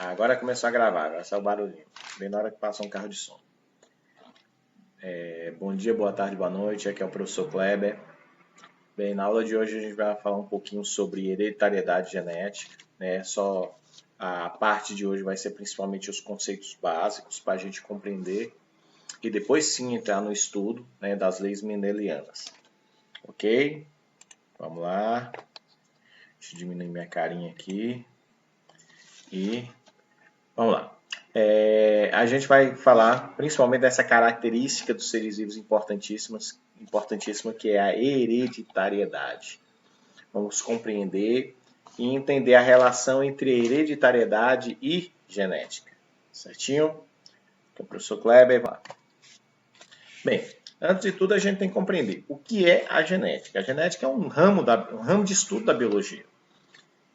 Agora começou a gravar, agora saiu o barulhinho. Bem na hora que passou um carro de som. Bom dia, boa tarde, boa noite. Aqui é o professor Kleber. Bem, na aula de hoje a gente vai falar um pouquinho sobre hereditariedade genética. Só a parte de hoje vai ser principalmente os conceitos básicos para a gente compreender e depois sim entrar no estudo das leis mendelianas. Ok? Vamos lá. Deixa eu diminuir minha carinha aqui. E vamos lá. A gente vai falar principalmente dessa característica dos seres vivos importantíssima, que é a hereditariedade. Vamos compreender e entender a relação entre hereditariedade e genética. Certinho? Aqui é o professor Kleber. Bem, antes de tudo a gente tem que compreender o que é a genética. A genética é um ramo de estudo da biologia,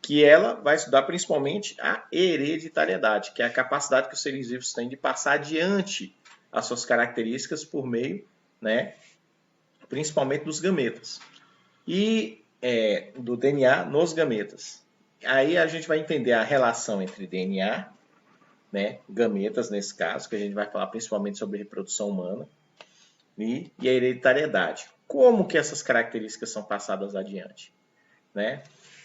que ela vai estudar principalmente a hereditariedade, que é a capacidade que os seres vivos têm de passar adiante as suas características por meio, principalmente dos gametas. E do DNA nos gametas. Aí a gente vai entender a relação entre DNA, gametas nesse caso, que a gente vai falar principalmente sobre reprodução humana, e a hereditariedade. Como que essas características são passadas adiante?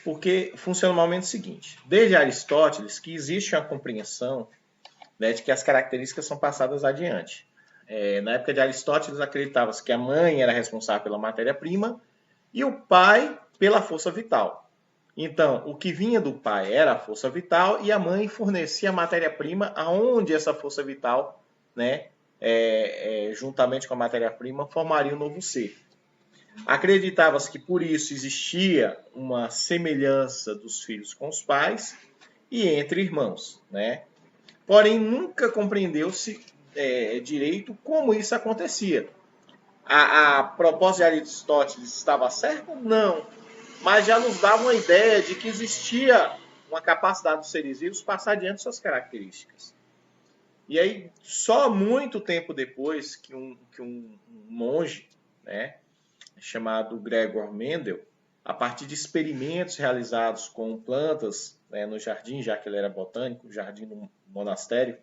Porque funciona normalmente o seguinte: desde Aristóteles que existe uma compreensão de que as características são passadas adiante. Na época de Aristóteles acreditava-se que a mãe era responsável pela matéria-prima e o pai pela força vital. Então, o que vinha do pai era a força vital e a mãe fornecia a matéria-prima aonde essa força vital, juntamente com a matéria-prima, formaria um novo ser. Acreditava-se que por isso existia uma semelhança dos filhos com os pais e entre irmãos, Porém, nunca compreendeu-se direito como isso acontecia. A proposta de Aristóteles estava certa? Não. Mas já nos dava uma ideia de que existia uma capacidade dos seres vivos passar adiante suas características. E aí, só muito tempo depois que um monge, chamado Gregor Mendel, a partir de experimentos realizados com plantas no jardim, já que ele era botânico, jardim do monastério,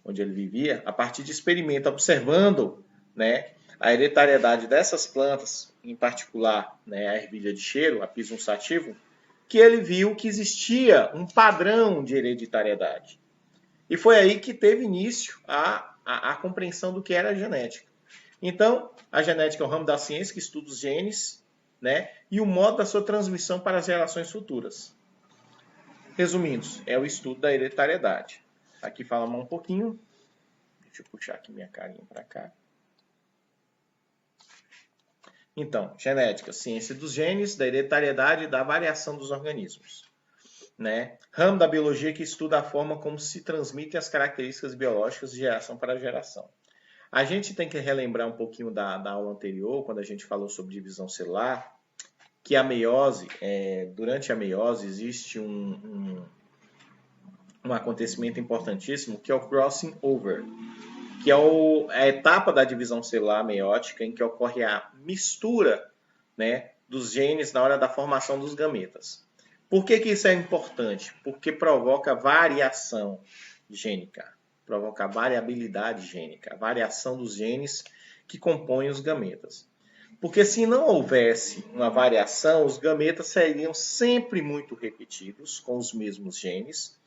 onde ele vivia, a partir de experimento observando a hereditariedade dessas plantas, em particular a ervilha de cheiro, a Pisum sativum, que ele viu que existia um padrão de hereditariedade. E foi aí que teve início a compreensão do que era a genética. Então, a genética é um ramo da ciência que estuda os genes, e o modo da sua transmissão para as gerações futuras. Resumindo, é o estudo da hereditariedade. Aqui fala um pouquinho. Deixa eu puxar aqui minha carinha para cá. Então, genética, ciência dos genes, da hereditariedade e da variação dos organismos. Ramo da biologia que estuda a forma como se transmitem as características biológicas de geração para geração. A gente tem que relembrar um pouquinho da aula anterior, quando a gente falou sobre divisão celular, que a meiose, durante a meiose existe um acontecimento importantíssimo, que é o crossing over, que é a etapa da divisão celular meiótica em que ocorre a mistura dos genes na hora da formação dos gametas. Por que isso é importante? Porque provoca variação gênica, provoca variabilidade gênica, a variação dos genes que compõem os gametas. Porque se não houvesse uma variação, os gametas seriam sempre muito repetidos, com os mesmos genes,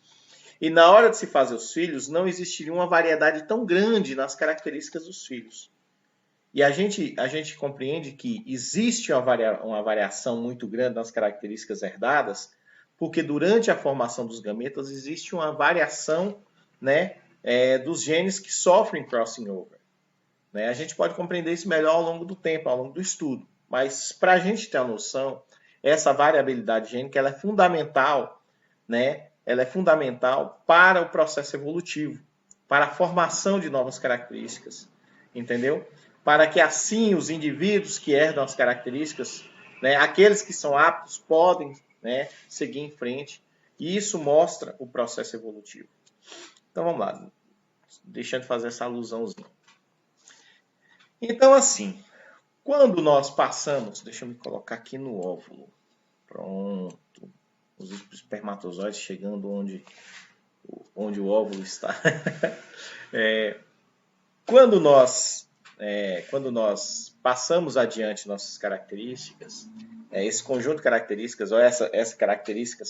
e na hora de se fazer os filhos, não existiria uma variedade tão grande nas características dos filhos. E a gente compreende que existe uma variação muito grande nas características herdadas, porque durante a formação dos gametas existe uma variação dos genes que sofrem crossing over. A gente pode compreender isso melhor ao longo do tempo, ao longo do estudo. Mas para a gente ter a noção, essa variabilidade gênica ela é fundamental, ela é fundamental para o processo evolutivo, para a formação de novas características, entendeu? Para que assim os indivíduos que herdam as características, aqueles que são aptos, podem seguir em frente. E isso mostra o processo evolutivo. Então vamos lá, deixando de fazer essa alusãozinha. Então assim, quando nós passamos, deixa eu me colocar aqui no óvulo, pronto, os espermatozoides chegando onde onde o óvulo está. Quando nós passamos adiante nossas características, esse conjunto de características, ou essa característica,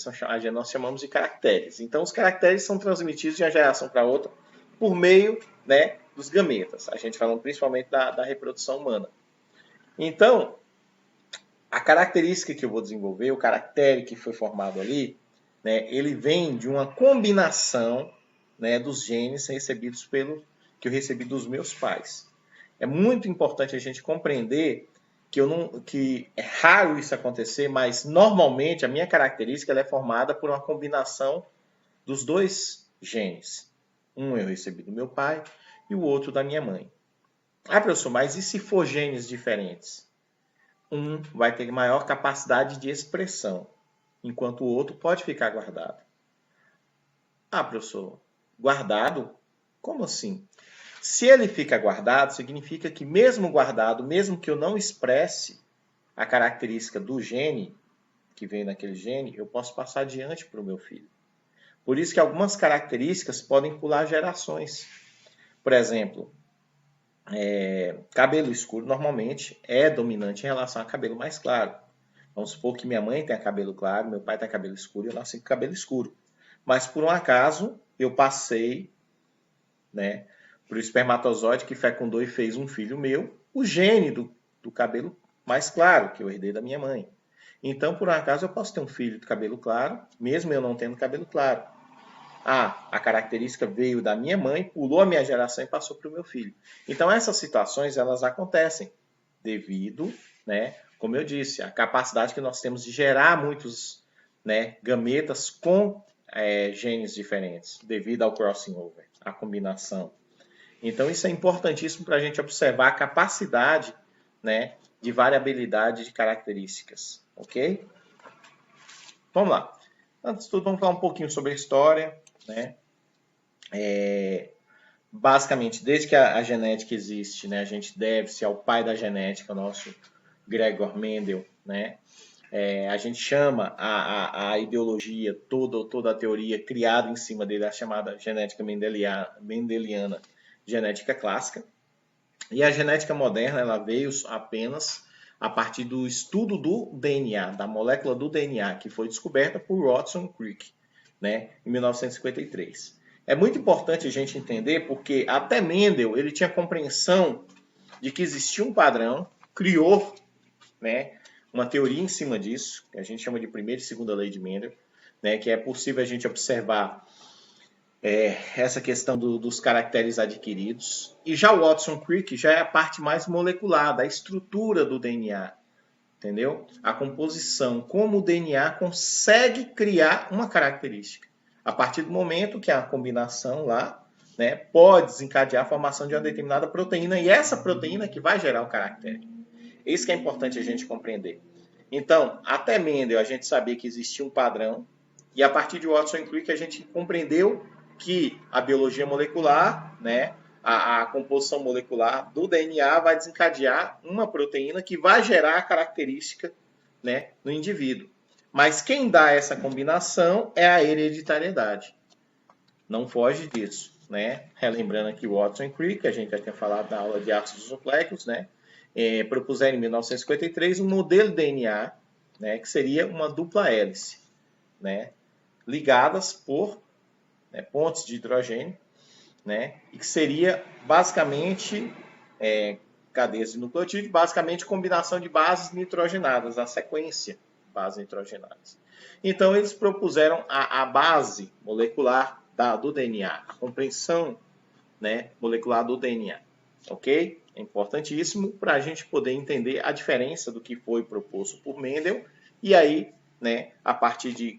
nós chamamos de caracteres. Então, os caracteres são transmitidos de uma geração para outra por meio, né, dos gametas. A gente falando principalmente da reprodução humana. Então, a característica que eu vou desenvolver, o caractere que foi formado ali, né, ele vem de uma combinação, né, dos genes recebidos que eu recebi dos meus pais. É muito importante a gente compreender que é raro isso acontecer, mas normalmente a minha característica ela é formada por uma combinação dos dois genes. Um eu recebi do meu pai e o outro da minha mãe. Ah, professor, mas e se for genes diferentes? Um vai ter maior capacidade de expressão, enquanto o outro pode ficar guardado. Ah, professor, guardado? Como assim? Se ele fica guardado, significa que mesmo guardado, mesmo que eu não expresse a característica do gene, que vem naquele gene, eu posso passar adiante para o meu filho. Por isso que algumas características podem pular gerações. Por exemplo, cabelo escuro normalmente é dominante em relação a cabelo mais claro. Vamos supor que minha mãe tenha cabelo claro, meu pai tem cabelo escuro e eu nasci com cabelo escuro. Mas por um acaso eu passei, né, para o espermatozoide que fecundou e fez um filho meu, o gene do cabelo mais claro, que eu herdei da minha mãe. Então, por um acaso, eu posso ter um filho de cabelo claro, mesmo eu não tendo cabelo claro. Ah, a característica veio da minha mãe, pulou a minha geração e passou para o meu filho. Então, essas situações, elas acontecem devido, né, como eu disse, a capacidade que nós temos de gerar muitos, né, gametas com genes diferentes, devido ao crossing over, a combinação. Então, isso é importantíssimo para a gente observar a capacidade, né, de variabilidade de características, ok? Vamos lá. Antes de tudo, vamos falar um pouquinho sobre a história, né? Basicamente, desde que a genética existe, né, a gente deve-se ao pai da genética, o nosso Gregor Mendel, né? A gente chama a ideologia, toda a teoria criada em cima dele, a chamada genética mendeliana, genética clássica. E a genética moderna ela veio apenas a partir do estudo do DNA, da molécula do DNA, que foi descoberta por Watson Crick, né, em 1953. É muito importante a gente entender porque até Mendel ele tinha compreensão de que existia um padrão, criou, né, uma teoria em cima disso, que a gente chama de primeira e segunda lei de Mendel, né, que é possível a gente observar essa questão dos caracteres adquiridos. E já o Watson Crick já é a parte mais molecular, da estrutura do DNA, entendeu? A composição, como o DNA consegue criar uma característica. A partir do momento que a combinação lá, né, pode desencadear a formação de uma determinada proteína, e essa proteína que vai gerar o caractere. Isso que é importante a gente compreender. Então, até Mendel a gente sabia que existia um padrão, e a partir de Watson e Crick a gente compreendeu que a biologia molecular, né, a composição molecular do DNA vai desencadear uma proteína que vai gerar a característica, né, no indivíduo. Mas quem dá essa combinação é a hereditariedade. Não foge disso, né? Relembrando aqui o Watson e Crick, a gente já tinha falado na aula de ácidos nucleicos, né? Propuseram em 1953 um modelo de DNA, né, que seria uma dupla hélice, né, ligadas por pontes de hidrogênio, né, e que seria basicamente cadeias de nucleotídeo, basicamente combinação de bases nitrogenadas, a sequência de bases nitrogenadas. Então eles propuseram a base molecular do DNA, a compreensão, né, molecular do DNA, ok? É importantíssimo para a gente poder entender a diferença do que foi proposto por Mendel e aí, né, a partir de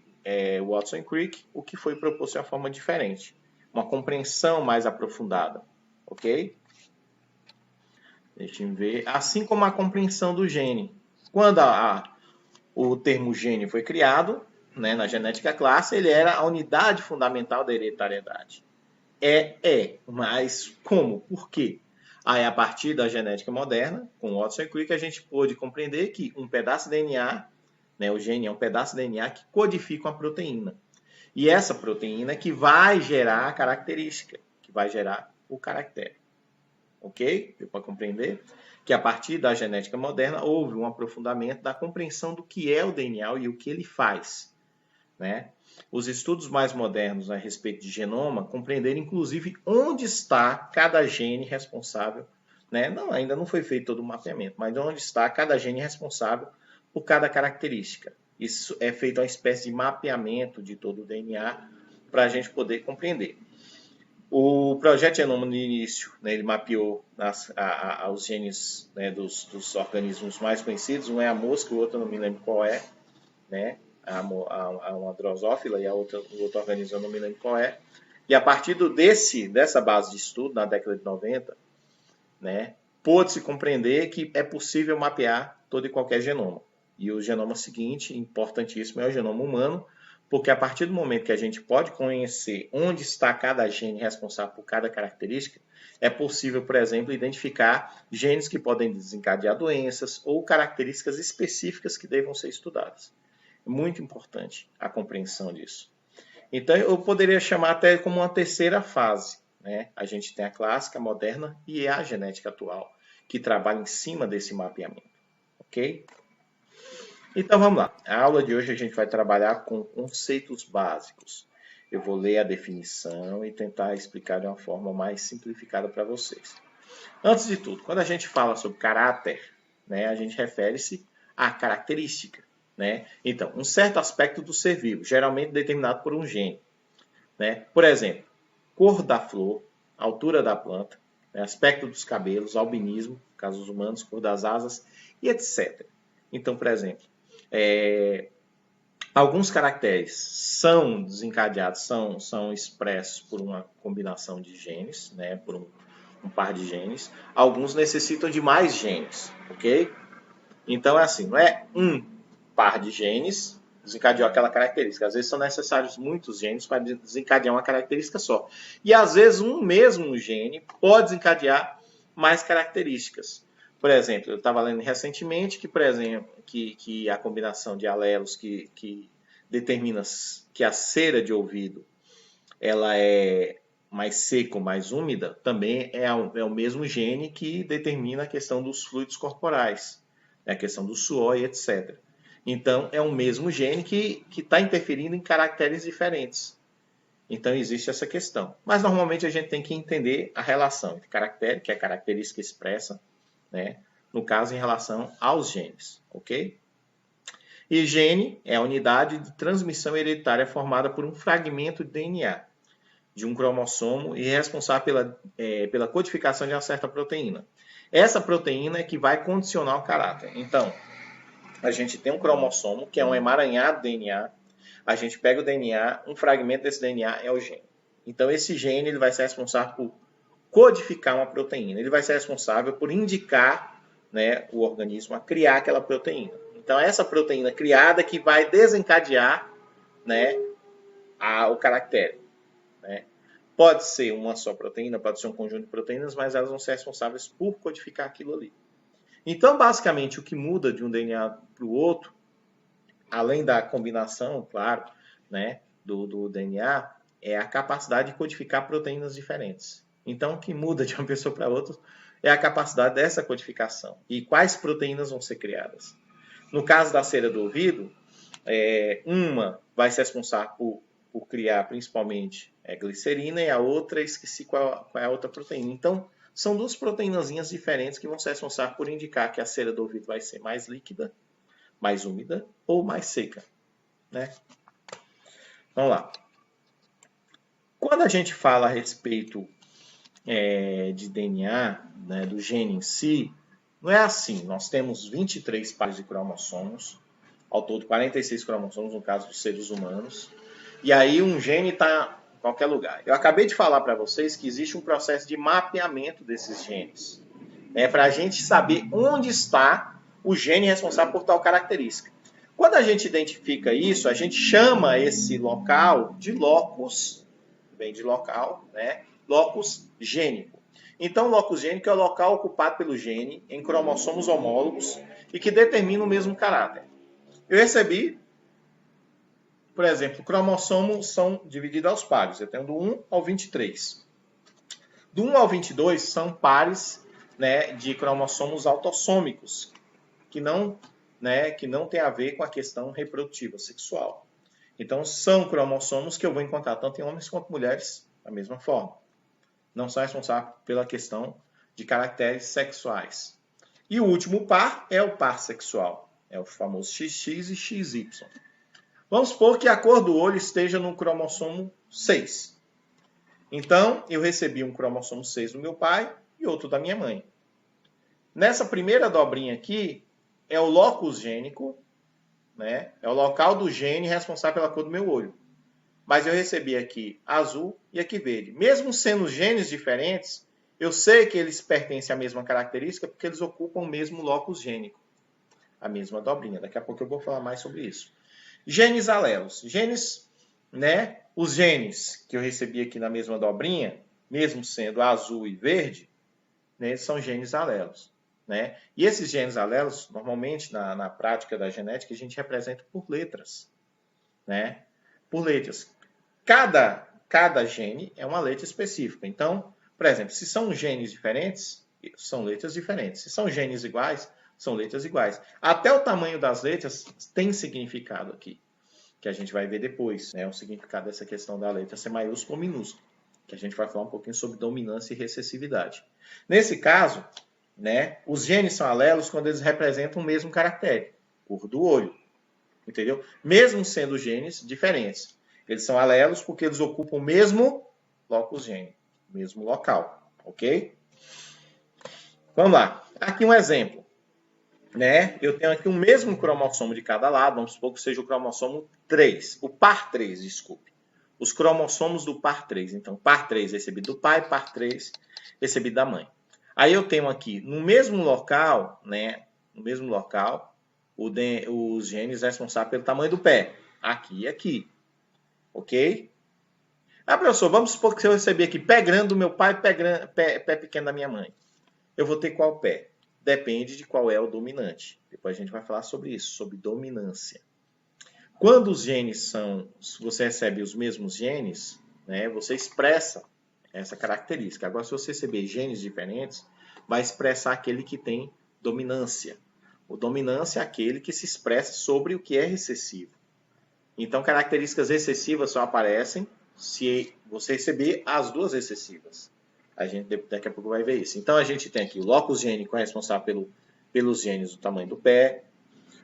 Watson e Crick, o que foi proposto de uma forma diferente. Uma compreensão mais aprofundada, ok? Deixa eu ver. Assim como a compreensão do gene. Quando o termo gene foi criado, né, na genética clássica, ele era a unidade fundamental da hereditariedade. Mas como? Por quê? Aí, a partir da genética moderna, com Watson e Crick, a gente pôde compreender que um pedaço de DNA, né, o gene é um pedaço de DNA que codifica uma proteína. E essa proteína é que vai gerar a característica, que vai gerar o caractere. Ok? Deu para compreender? Que a partir da genética moderna houve um aprofundamento da compreensão do que é o DNA e o que ele faz. Né? Os estudos mais modernos a respeito de genoma compreenderam inclusive onde está cada gene responsável, né? Ainda não foi feito todo o mapeamento, mas onde está cada gene responsável por cada característica. Isso é feito uma espécie de mapeamento de todo o DNA para a gente poder compreender. O projeto Genoma no início, né, ele mapeou os genes, né, dos organismos mais conhecidos. Um é a mosca, o outro eu não me lembro qual é, né? Uma drosófila e o outro organismo eu não me lembro qual é. E a partir dessa base de estudo, na década de 90, né, pôde-se compreender que é possível mapear todo e qualquer genoma. E o genoma seguinte, importantíssimo, é o genoma humano, porque a partir do momento que a gente pode conhecer onde está cada gene responsável por cada característica, é possível, por exemplo, identificar genes que podem desencadear doenças ou características específicas que devam ser estudadas. É muito importante a compreensão disso. Então, eu poderia chamar até como uma terceira fase, né? A gente tem a clássica, a moderna e a genética atual, que trabalha em cima desse mapeamento. Ok? Então, vamos lá. A aula de hoje a gente vai trabalhar com conceitos básicos. Eu vou ler a definição e tentar explicar de uma forma mais simplificada para vocês. Antes de tudo, quando a gente fala sobre caráter, né, a gente refere-se à característica. Né? Então, um certo aspecto do ser vivo, geralmente determinado por um gene. Né? Por exemplo, cor da flor, altura da planta, né? Aspecto dos cabelos, albinismo, casos humanos, cor das asas e etc. Então, por exemplo, alguns caracteres são desencadeados, são expressos por uma combinação de genes, né? Por um par de genes. Alguns necessitam de mais genes, ok? Então, é assim, não é um par de genes desencadeou aquela característica. Às vezes são necessários muitos genes para desencadear uma característica só. E às vezes um mesmo gene pode desencadear mais características. Por exemplo, eu estava lendo recentemente que, por exemplo, que a combinação de alelos que determina que a cera de ouvido ela é mais seca ou mais úmida, também é o mesmo gene que determina a questão dos fluidos corporais, a questão do suor e etc. Então, é o mesmo gene que está interferindo em caracteres diferentes. Então, existe essa questão. Mas, normalmente, a gente tem que entender a relação entre caractere, que é a característica expressa, né? No caso, em relação aos genes, ok? E gene é a unidade de transmissão hereditária formada por um fragmento de DNA de um cromossomo e responsável pela codificação de uma certa proteína. Essa proteína é que vai condicionar o caráter. Então, a gente tem um cromossomo, que é um emaranhado DNA. A gente pega o DNA, um fragmento desse DNA é o gene. Então, esse gene ele vai ser responsável por codificar uma proteína. Ele vai ser responsável por indicar, né, o organismo a criar aquela proteína. Então, essa proteína criada que vai desencadear, né, o caractere. Né? Pode ser uma só proteína, pode ser um conjunto de proteínas, mas elas vão ser responsáveis por codificar aquilo ali. Então, basicamente, o que muda de um DNA para o outro, além da combinação, claro, né, do DNA, é a capacidade de codificar proteínas diferentes. Então, o que muda de uma pessoa para outra é a capacidade dessa codificação. E quais proteínas vão ser criadas? No caso da cera do ouvido, uma vai ser responsável por criar, principalmente, glicerina, e a outra, esqueci qual é a outra proteína. Então, são duas proteínazinhas diferentes que vão ser responsáveis por indicar que a cera do ouvido vai ser mais líquida, mais úmida ou mais seca. Né? Vamos lá. Quando a gente fala a respeito de DNA, né, do gene em si, não é assim. Nós temos 23 pares de cromossomos, ao todo 46 cromossomos no caso dos seres humanos, e aí um gene está em qualquer lugar. Eu acabei de falar para vocês que existe um processo de mapeamento desses genes, para a gente saber onde está o gene responsável por tal característica. Quando a gente identifica isso, a gente chama esse local de locus, vem de local, né? Locus gênico. Então, o locus gênico é o local ocupado pelo gene em cromossomos homólogos e que determina o mesmo caráter. Eu recebi por exemplo, cromossomos são divididos aos pares. Eu tenho do 1 ao 23. Do 1 ao 22 são pares, né, de cromossomos autossômicos, que não tem a ver com a questão reprodutiva sexual. Então, são cromossomos que eu vou encontrar tanto em homens quanto mulheres da mesma forma. Não são responsáveis pela questão de caracteres sexuais. E o último par é o par sexual. É o famoso XX e XY. Vamos supor que a cor do olho esteja no cromossomo 6. Então, eu recebi um cromossomo 6 do meu pai e outro da minha mãe. Nessa primeira dobrinha aqui, é o locus gênico, né? É o local do gene responsável pela cor do meu olho. Mas eu recebi aqui azul e aqui verde. Mesmo sendo genes diferentes, eu sei que eles pertencem à mesma característica porque eles ocupam o mesmo locus gênico. A mesma dobrinha. Daqui a pouco eu vou falar mais sobre isso. Genes alelos. Genes, né? Os genes que eu recebi aqui na mesma dobrinha, mesmo sendo azul e verde, né, são genes alelos. Né? E esses genes alelos, normalmente, na prática da genética, a gente representa por letras. Né? Por letras. Cada gene é uma letra específica. Então, por exemplo, se são genes diferentes, são letras diferentes. Se são genes iguais, são letras iguais. Até o tamanho das letras tem significado aqui, que a gente vai ver depois, né? O significado dessa questão da letra ser maiúsculo ou minúsculo, que a gente vai falar um pouquinho sobre dominância e recessividade. Nesse caso, né, os genes são alelos quando eles representam o mesmo caractere, cor do olho, entendeu? Mesmo sendo genes diferentes. Eles são alelos porque eles ocupam o mesmo locus gênico, mesmo local, ok? Vamos lá. Aqui um exemplo. Né? Eu tenho aqui o mesmo cromossomo de cada lado, vamos supor que seja o cromossomo 3, o par 3, desculpe. Os cromossomos do par 3. Então, par 3 recebido do pai, par 3 recebido da mãe. Aí eu tenho aqui, no mesmo local, né? No mesmo local, os genes responsáveis pelo tamanho do pé. Aqui e aqui. Ok? Ah, professor, vamos supor que eu recebi aqui pé grande do meu pai, pé pequeno da minha mãe. Eu vou ter qual pé? Depende de qual é o dominante. Depois a gente vai falar sobre isso, sobre dominância. Quando os genes são, se você recebe os mesmos genes, né, você expressa essa característica. Agora, se você receber genes diferentes, vai expressar aquele que tem dominância. O dominância é aquele que se expressa sobre o que é recessivo. Então, características recessivas só aparecem se você receber as duas recessivas. A gente daqui a pouco vai ver isso. Então, a gente tem aqui o locus gênico, é responsável pelos genes do tamanho do pé.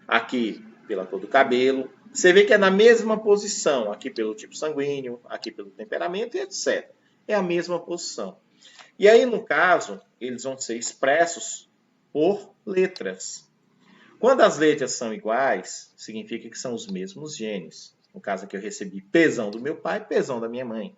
Aqui, pela cor do cabelo. Você vê que é na mesma posição. Aqui pelo tipo sanguíneo, aqui pelo temperamento e etc. É a mesma posição. E aí, no caso, eles vão ser expressos por letras. Quando as letras são iguais, significa que são os mesmos genes. No caso aqui eu recebi Pzão do meu pai, Pzão da minha mãe.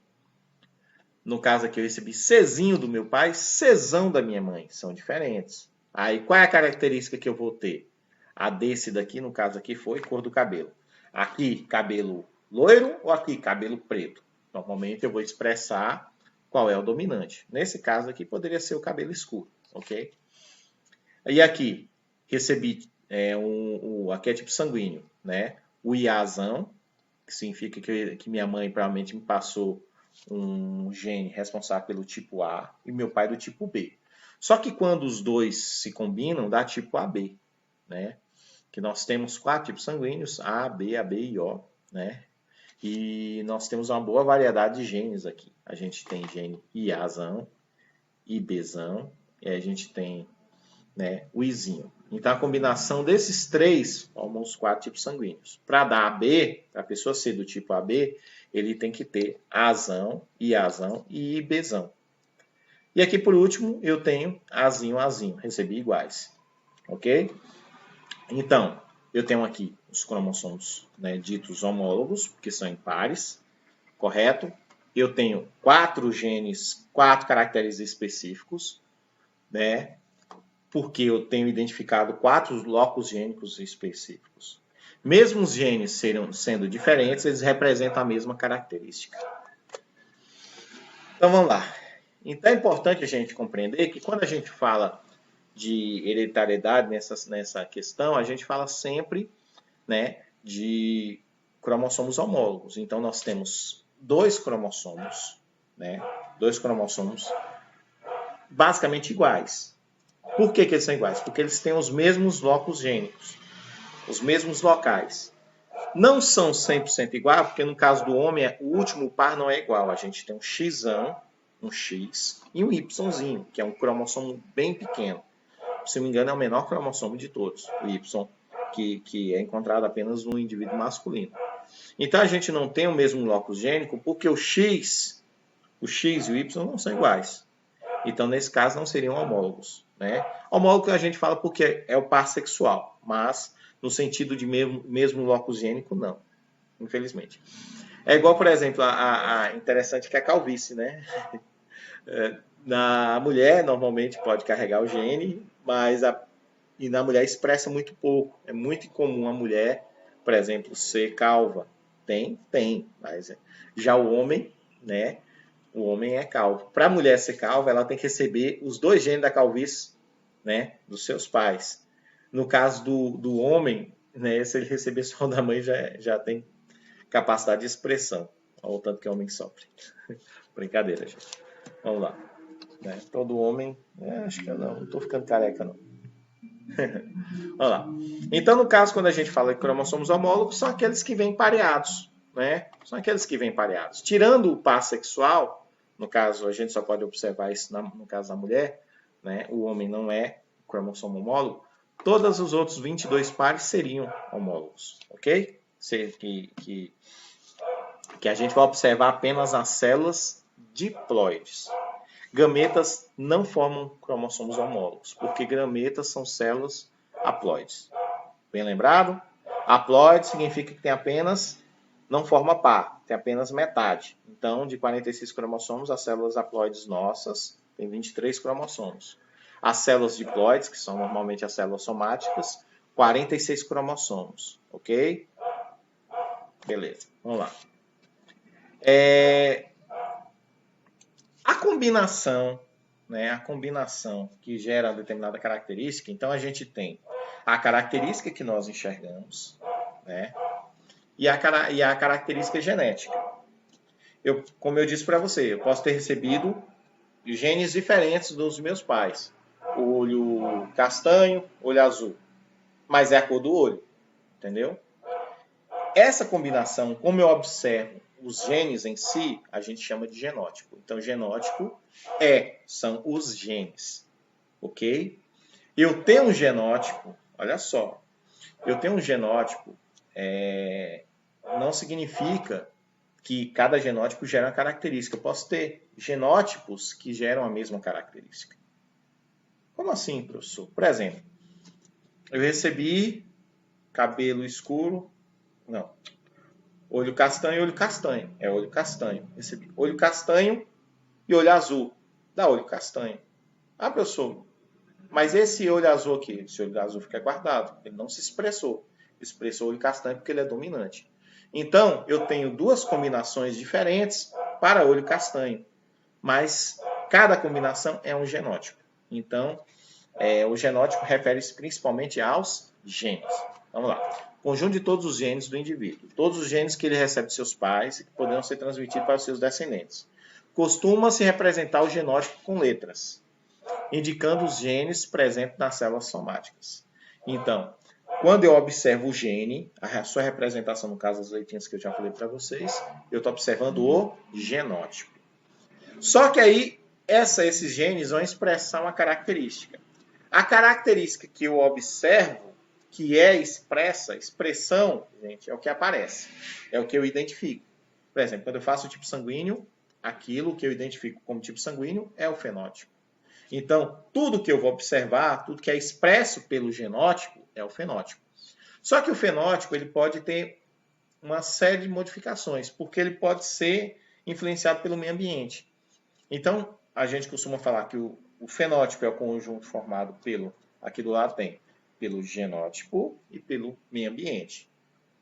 No caso aqui eu recebi Czinho do meu pai, Czão da minha mãe. São diferentes. Aí qual é a característica que eu vou ter? A desse daqui, no caso aqui, foi cor do cabelo. Aqui, cabelo loiro ou aqui, cabelo preto? Normalmente eu vou expressar qual é o dominante. Nesse caso aqui, poderia ser o cabelo escuro, ok? E aqui, recebi aqui é tipo sanguíneo, né? O Iazão, que significa que minha mãe provavelmente me passou um gene responsável pelo tipo A e meu pai do tipo B. Só que quando os dois se combinam, dá tipo AB, né? Que nós temos 4 tipos sanguíneos, A, B, AB e O, né? E nós temos uma boa variedade de genes aqui. A gente tem gene IAzão, IBzão, e a gente tem, né, o Izinho. Então, a combinação desses três formam os 4 tipos sanguíneos. Para dar AB, para a pessoa ser do tipo AB, ele tem que ter Azão, Iazão e IBzão. E aqui, por último, eu tenho Azinho, Azinho. Recebi iguais. Ok? Então, eu tenho aqui os cromossomos, né, ditos homólogos, que são em pares. Correto? Eu tenho 4 genes, 4 caracteres específicos, né? Porque eu tenho identificado 4 locus gênicos específicos. Mesmo os genes sendo diferentes, eles representam a mesma característica. Então vamos lá. Então é importante a gente compreender que quando a gente fala de hereditariedade nessa questão, a gente fala sempre, né, de cromossomos homólogos. Então, nós temos dois cromossomos, né? Dois cromossomos basicamente iguais. Por que eles são iguais? Porque eles têm os mesmos locos gênicos, os mesmos locais. Não são 100% iguais, porque no caso do homem, o último par não é igual. A gente tem um Xão, um X, e um Yzinho, que é um cromossomo bem pequeno. Se não me engano, é o menor cromossomo de todos, o Y, que é encontrado apenas no indivíduo masculino. Então, a gente não tem o mesmo locus gênico porque o X e o Y não são iguais. Então, nesse caso, não seriam homólogos, né? Homólogo a gente fala porque é o par sexual, mas no sentido de mesmo locus gênico, não, infelizmente. É igual, por exemplo, a interessante que é a calvície, né? Na mulher, normalmente, pode carregar o gene, mas e na mulher expressa muito pouco. É muito incomum a mulher, por exemplo, ser calva. Tem, mas já o homem, né? O homem é calvo. Para a mulher ser calva, ela tem que receber os dois genes da calvície, né, dos seus pais. No caso do homem, né, se ele receber só da mãe, já tem capacidade de expressão. Olha o tanto que o homem sofre. Brincadeira, gente. Vamos lá. Né? Todo homem... acho que eu não estou ficando careca, não. Vamos lá. Então, no caso, quando a gente fala de cromossomos homólogos, são aqueles que vêm pareados. Né? São aqueles que vêm pareados. Tirando o par sexual, no caso, a gente só pode observar isso no caso da mulher, né? O homem não é cromossomo homólogo, todos os outros 22 pares seriam homólogos, ok? Que a gente vai observar apenas as células diploides. Gametas não formam cromossomos homólogos, porque gametas são células haploides. Bem lembrado? Haploide significa que tem apenas, não forma par, tem apenas metade. Então, de 46 cromossomos, as células haploides nossas têm 23 cromossomos. As células diploides, que são normalmente as células somáticas, 46 cromossomos, ok? Beleza, vamos lá. A combinação, né, a combinação que gera uma determinada característica, então a gente tem a característica que nós enxergamos, né, e a característica genética. Como eu disse para você, eu posso ter recebido genes diferentes dos meus pais. Olho castanho, olho azul. Mas é a cor do olho, entendeu? Essa combinação, como eu observo os genes em si, a gente chama de genótipo. Então, genótipo são os genes, ok? Eu tenho um genótipo, olha só, eu tenho um genótipo, não significa que cada genótipo gera uma característica. Eu posso ter genótipos que geram a mesma característica. Como assim, professor? Por exemplo, eu recebi cabelo escuro, não, olho castanho e olho castanho. É olho castanho. Recebi olho castanho e olho azul. Dá olho castanho. Ah, professor, mas esse olho azul aqui, esse olho azul fica guardado. Ele não se expressou. Expressou olho castanho porque ele é dominante. Então, eu tenho duas combinações diferentes para olho castanho. Mas cada combinação é um genótipo. Então, o genótipo refere-se principalmente aos genes. Vamos lá. Conjunto de todos os genes do indivíduo. Todos os genes que ele recebe de seus pais e que poderão ser transmitidos para os seus descendentes. Costuma-se representar o genótipo com letras, indicando os genes presentes nas células somáticas. Então, quando eu observo o gene, a sua representação, no caso das letrinhas que eu já falei para vocês, eu estou observando o genótipo. Só que aí, esses genes vão expressar uma característica. A característica que eu observo, que é expressão, gente, é o que aparece. É o que eu identifico. Por exemplo, quando eu faço o tipo sanguíneo, aquilo que eu identifico como tipo sanguíneo é o fenótipo. Então, tudo que eu vou observar, tudo que é expresso pelo genótipo, é o fenótipo. Só que o fenótipo ele pode ter uma série de modificações, porque ele pode ser influenciado pelo meio ambiente. Então, a gente costuma falar que o fenótipo é o conjunto formado pelo, aqui do lado tem, pelo genótipo e pelo meio ambiente.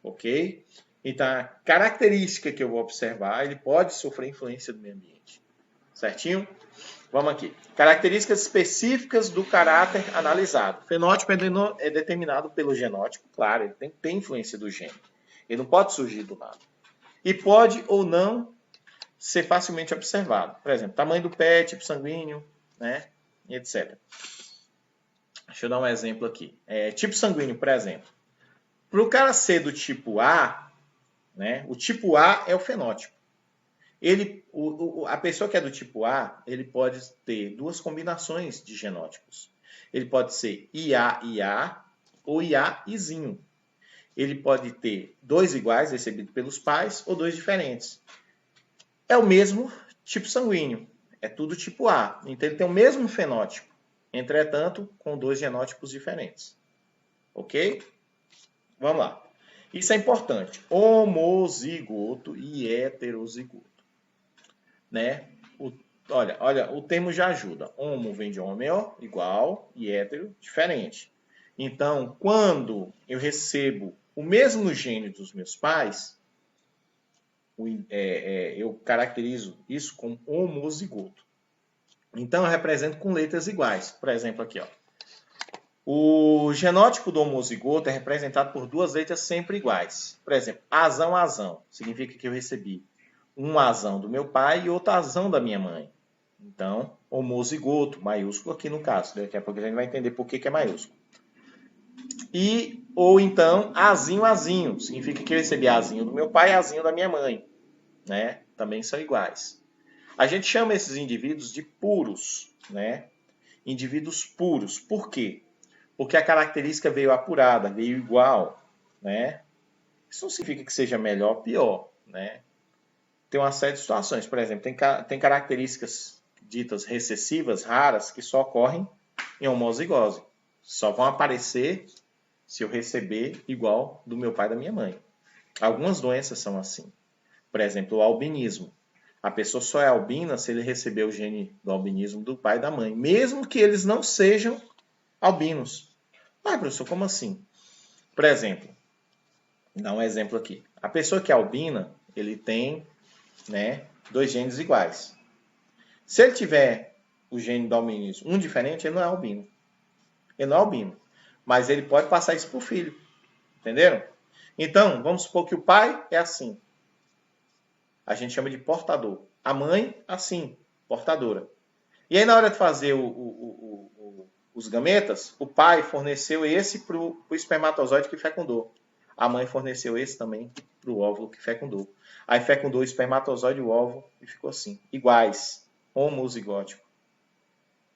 Ok? Então, a característica que eu vou observar, ele pode sofrer influência do meio ambiente. Certinho? Vamos aqui. Características específicas do caráter analisado. O fenótipo é determinado pelo genótipo, claro, ele tem que ter influência do gene. Ele não pode surgir do nada. E pode ou não ser facilmente observado. Por exemplo, tamanho do pé, tipo sanguíneo, né? E etc. Deixa eu dar um exemplo aqui. Tipo sanguíneo, por exemplo. Para o cara ser do tipo A, né? O tipo A é o fenótipo. A pessoa que é do tipo A, ele pode ter duas combinações de genótipos. Ele pode ser IA ou IA-izinho. Ele pode ter dois iguais recebidos pelos pais ou dois diferentes. É o mesmo tipo sanguíneo. É tudo tipo A. Então ele tem o mesmo fenótipo. Entretanto, com dois genótipos diferentes. Ok? Vamos lá. Isso é importante. Homozigoto e heterozigoto. Né? Olha, o termo já ajuda. Homo vem de homeo, igual, e hétero, diferente. Então, quando eu recebo o mesmo gene dos meus pais, eu caracterizo isso como homozigoto. Então, eu represento com letras iguais. Por exemplo, aqui, ó. O genótipo do homozigoto é representado por duas letras sempre iguais. Por exemplo, azão, azão. Significa que eu recebi um azão do meu pai e outro azão da minha mãe. Então, homozigoto, maiúsculo aqui no caso. Daqui a pouco a gente vai entender por que é maiúsculo. Ou então, azinho, azinho. Significa que eu recebi azinho do meu pai e azinho da minha mãe. Né? Também são iguais. A gente chama esses indivíduos de puros. Né? Indivíduos puros. Por quê? Porque a característica veio apurada, veio igual. Né? Isso não significa que seja melhor ou pior. Né? Tem uma série de situações. Por exemplo, tem características ditas recessivas, raras, que só ocorrem em homozigose. Só vão aparecer se eu receber igual do meu pai e da minha mãe. Algumas doenças são assim. Por exemplo, o albinismo. A pessoa só é albina se ele receber o gene do albinismo do pai e da mãe, mesmo que eles não sejam albinos. Ah, professor, como assim? Por exemplo, vou dar um exemplo aqui. A pessoa que é albina, ele tem, né, dois genes iguais. Se ele tiver o gene do albinismo um diferente, ele não é albino. Ele não é albino. Mas ele pode passar isso para o filho. Entenderam? Então, vamos supor que o pai é assim. A gente chama de portador. A mãe, assim, portadora. E aí, na hora de fazer os gametas, o pai forneceu esse para o espermatozoide que fecundou. A mãe forneceu esse também para o óvulo que fecundou. Aí fecundou o espermatozoide e o óvulo e ficou assim, iguais, homozigótico.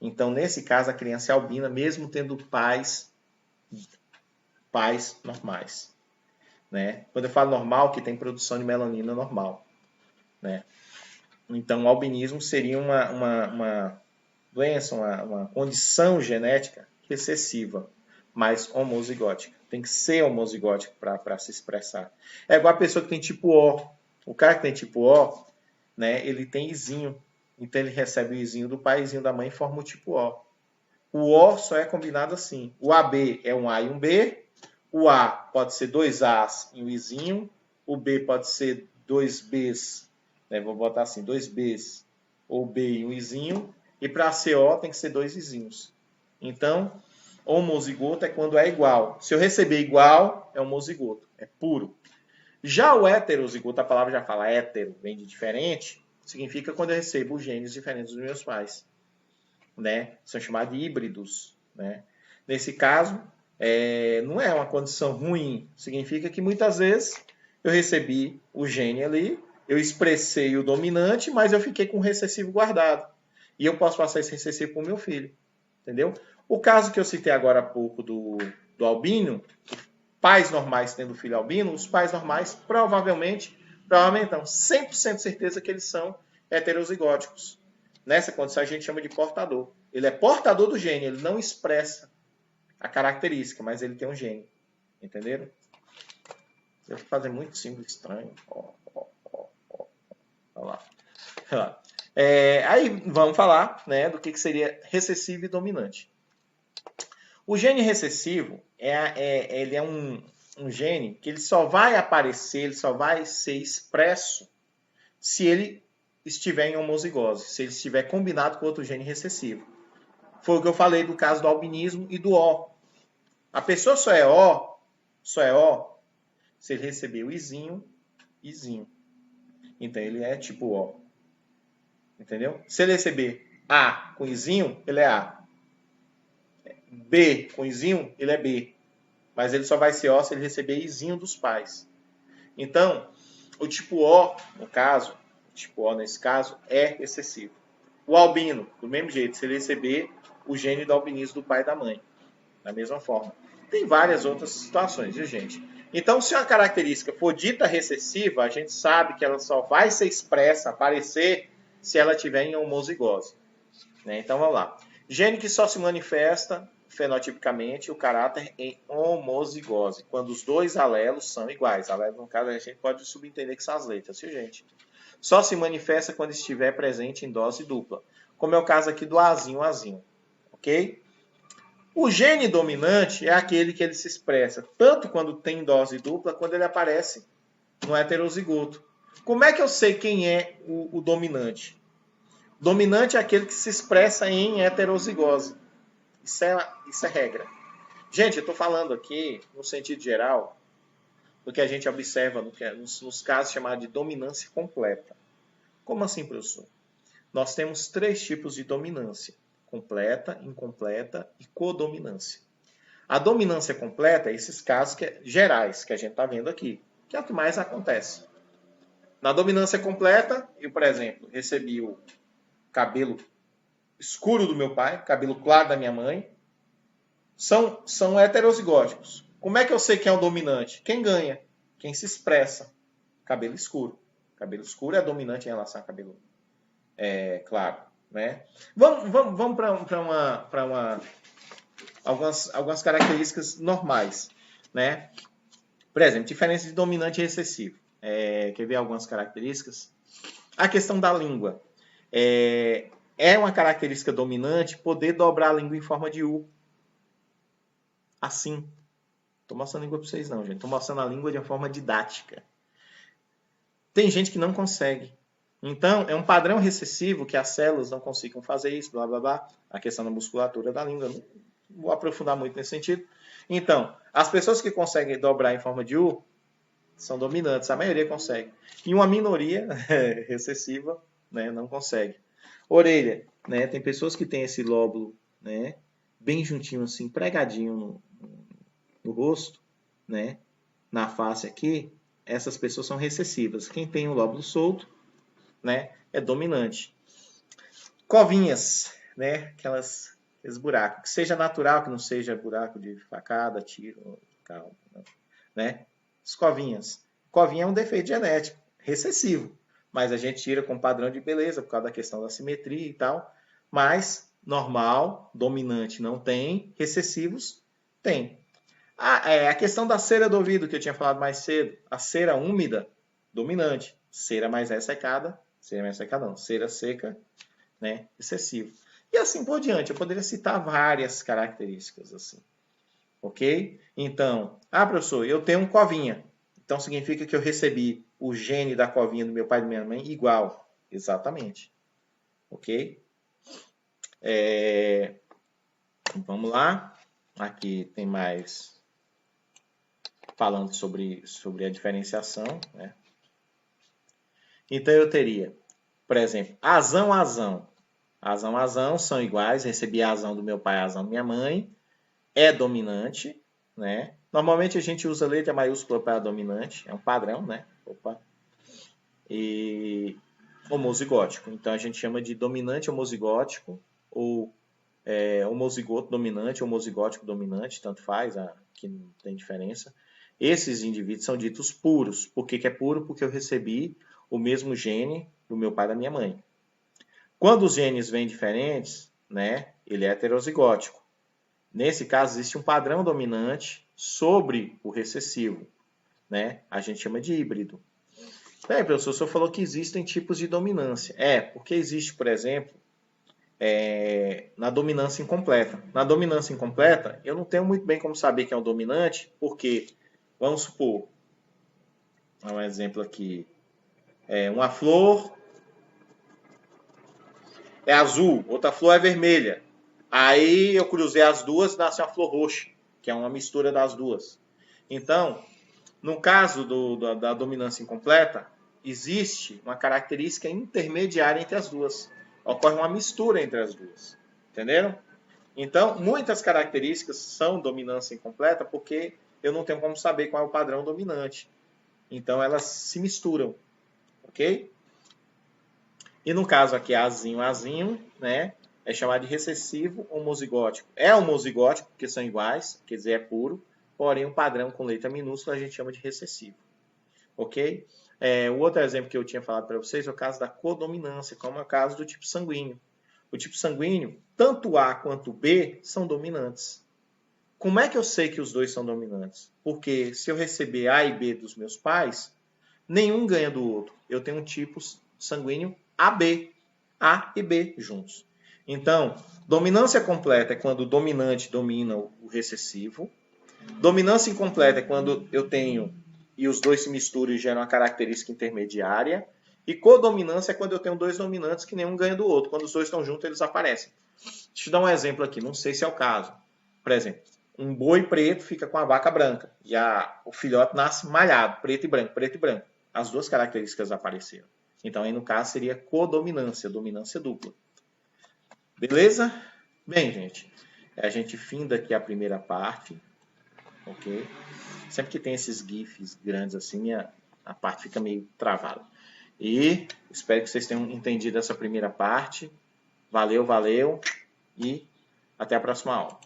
Então, nesse caso, a criança é albina, mesmo tendo pais normais. Né? Quando eu falo normal, que tem produção de melanina normal. Né? Então, o albinismo seria uma doença, uma condição genética recessiva, mas homozigótica. Tem que ser homozigótico para se expressar. É igual a pessoa que tem tipo O. O cara que tem tipo O, né, ele tem izinho. Então, ele recebe o izinho do pai, izinho da mãe e forma o tipo O. O O só é combinado assim. O AB é um A e um B. O A pode ser dois As e um izinho. O B pode ser dois Bs, né, vou botar assim, dois Bs ou B e um izinho. E para CO tem que ser dois izinhos. Então, homozigoto é quando é igual. Se eu receber igual, é homozigoto, é puro. Já o heterozigoto, a palavra já fala hétero, vem de diferente, significa quando eu recebo genes diferentes dos meus pais. Né? São chamados de híbridos. Né? Nesse caso, não é uma condição ruim. Significa que muitas vezes eu recebi o gene ali, eu expressei o dominante, mas eu fiquei com o recessivo guardado. E eu posso passar esse recessivo para o meu filho. Entendeu? O caso que eu citei agora há pouco do albino, pais normais tendo filho albino, os pais normais provavelmente não, 100% certeza que eles são heterozigóticos. Nessa condição a gente chama de portador. Ele é portador do gene, ele não expressa a característica, mas ele tem um gene. Entenderam? Eu vou fazer muito símbolo estranho. Olha lá. Aí vamos falar, né, do que seria recessivo e dominante. O gene recessivo ele é um gene que ele só vai aparecer, ele só vai ser expresso se ele estiver em homozigose, se ele estiver combinado com outro gene recessivo. Foi o que eu falei do caso do albinismo e do O. A pessoa só é O Se ele receber o Izinho, Izinho. Então ele é tipo O. Entendeu? Se ele receber A com Izinho, ele é A. B com Izinho, ele é B. Mas ele só vai ser O se ele receber Izinho dos pais. Então, o tipo O, no caso, o tipo O nesse caso, é recessivo. O albino, do mesmo jeito, se ele receber o gene do albinismo do pai e da mãe. Da mesma forma. Tem várias outras situações, viu, gente? Então, se uma característica for dita recessiva, a gente sabe que ela só vai ser expressa, aparecer, se ela tiver em homozigose. Né? Então, vamos lá. Gene que só se manifesta fenotipicamente o caráter em homozigose, quando os dois alelos são iguais. Alelos, no caso, a gente pode subentender que são as letras, viu, gente? Só se manifesta quando estiver presente em dose dupla, como é o caso aqui do Azinho, ok? O gene dominante é aquele que ele se expressa tanto quando tem dose dupla, quando ele aparece no heterozigoto. Como é que eu sei quem é o dominante? Dominante é aquele que se expressa em heterozigose. Isso é regra. Gente, eu estou falando aqui, no sentido geral, do que a gente observa nos casos chamados de dominância completa. Como assim, professor? Nós temos 3 tipos de dominância: completa, incompleta e codominância. A dominância completa é esses casos gerais que a gente está vendo aqui, que é o que mais acontece. Na dominância completa, eu, por exemplo, recebi o cabelo escuro do meu pai, cabelo claro da minha mãe, são heterozigóticos. Como é que eu sei quem é o dominante? Quem ganha? Quem se expressa. Cabelo escuro. Cabelo escuro é dominante em relação a cabelo claro. Né? Vamos para algumas características normais. Né? Por exemplo, diferença de dominante e recessivo. Quer ver algumas características? A questão da língua. É uma característica dominante poder dobrar a língua em forma de U. Assim. Estou mostrando a língua para vocês não, gente. Estou mostrando a língua de uma forma didática. Tem gente que não consegue. Então, é um padrão recessivo que as células não consigam fazer isso, blá, blá, blá. A questão da musculatura da língua. Não vou aprofundar muito nesse sentido. Então, as pessoas que conseguem dobrar em forma de U são dominantes. A maioria consegue. E uma minoria recessiva, né, não consegue. Orelha, né? Tem pessoas que têm esse lóbulo, né, bem juntinho assim, pregadinho no rosto, né, na face aqui. Essas pessoas são recessivas. Quem tem o lóbulo solto, né, é dominante. Covinhas, né, aqueles buracos, que seja natural, que não seja buraco de facada, tiro, calma, né? As covinhas. Covinha é um defeito genético, recessivo. Mas a gente tira com padrão de beleza, por causa da questão da simetria e tal. Mas, normal, dominante não tem, recessivos tem. A questão da cera do ouvido, que eu tinha falado mais cedo. A cera úmida, dominante. Cera mais ressecada, cera seca, né, recessivo. E assim por diante, eu poderia citar várias características assim. Ok? Então, professor, eu tenho um covinha. Então significa que eu recebi o gene da covinha do meu pai e da minha mãe igual. Exatamente. Ok? Vamos lá. Aqui tem mais falando sobre a diferenciação. Né? Então eu teria, por exemplo, azão, azão. Azão, azão são iguais. Recebi azão do meu pai, azão da minha mãe. É dominante. Né? Normalmente a gente usa letra maiúscula para dominante, é um padrão, né? E homozigótico. Então a gente chama de dominante homozigótico ou homozigoto dominante, homozigótico dominante, tanto faz, aqui não tem diferença. Esses indivíduos são ditos puros. Por que é puro? Porque eu recebi o mesmo gene do meu pai e da minha mãe. Quando os genes vêm diferentes, né, ele é heterozigótico. Nesse caso, existe um padrão dominante sobre o recessivo. Né? A gente chama de híbrido. Bem, professor, o senhor falou que existem tipos de dominância. Porque existe, por exemplo, na dominância incompleta. Na dominância incompleta, eu não tenho muito bem como saber quem é o dominante, porque, vamos supor, um exemplo aqui, uma flor é azul, outra flor é vermelha. Aí eu cruzei as duas e nasceu uma flor roxa, que é uma mistura das duas. Então, No caso da dominância incompleta, existe uma característica intermediária entre as duas. Ocorre uma mistura entre as duas. Entenderam? Então, muitas características são dominância incompleta porque eu não tenho como saber qual é o padrão dominante. Então, elas se misturam. Ok? E no caso aqui, azinho, né? É chamado de recessivo homozigótico. É homozigótico porque são iguais, quer dizer, é puro. Porém, o padrão com letra minúscula a gente chama de recessivo. Ok? O outro exemplo que eu tinha falado para vocês é o caso da codominância, como é o caso do tipo sanguíneo. O tipo sanguíneo, tanto A quanto B são dominantes. Como é que eu sei que os dois são dominantes? Porque se eu receber A e B dos meus pais, nenhum ganha do outro. Eu tenho um tipo sanguíneo AB. A e B juntos. Então, dominância completa é quando o dominante domina o recessivo. Dominância incompleta é quando eu tenho e os dois se misturam e geram uma característica intermediária. E codominância é quando eu tenho dois dominantes que nenhum ganha do outro. Quando os dois estão juntos, eles aparecem. Deixa eu dar um exemplo aqui, não sei se é o caso. Por exemplo, um boi preto fica com a vaca branca e o filhote nasce malhado, preto e branco, preto e branco. As duas características apareceram. Então, aí no caso seria codominância, dominância dupla. Beleza? Bem, gente, a gente finda aqui a primeira parte, ok? Sempre que tem esses GIFs grandes assim, a parte fica meio travada. E espero que vocês tenham entendido essa primeira parte. Valeu, valeu e até a próxima aula.